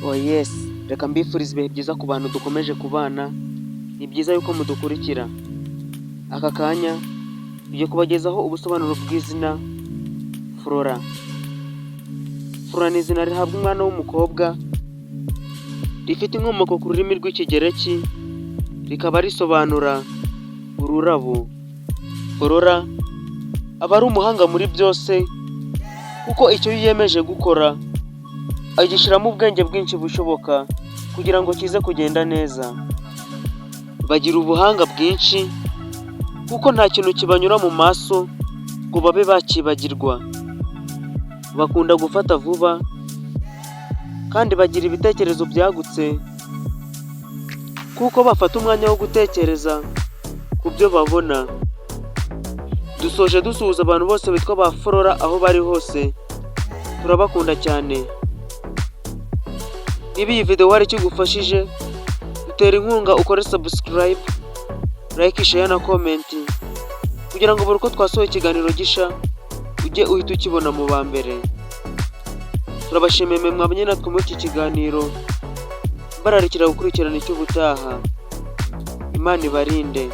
Oh yes, reka mbifurize ibihe byiza ku bantu dukomeje kubana. Ni byiza yuko mudukurikira. Aka kanya tugiye kubagezaho ubusobanuro bw'izina Flora. Flora ni izina rihabwa umwana w'umukobwa, rifite inkomoko ku rurimi rw'Ikigereki, rikaba risobanura ururabo. Flora aba ari umuhanga muri byose, kuko icyo yiyemeje gukora agishyiramo ubwenge bwinshi bushoboka kugira ngo kize kugenda neza. Bagira ubuhanga bwinshi kuko nta kintu kibanyura mu maso ngo babe bakibagirwa. Bakunda gufata vuba kandi bagira ibitekerezo byagutse, kuko bafata umwanya wo gutekereza ku byo babona. Dusoje dusuhuza abantu bose bitwa ba Flora aho bari hose, turabakunda cyane. Niba iyi video hari icyo igufashije, dutera inkunga ukore subscribe, like, share na comment, kugira ngo buri uko twasohoye ikiganiro gisha ujye uhita ukibona mu ba mbere. Turabashimiye mwe mwabanye natwe muri iki kiganiro, mbararikira gukurikirana icy'ubutaha. Imana ibarinde.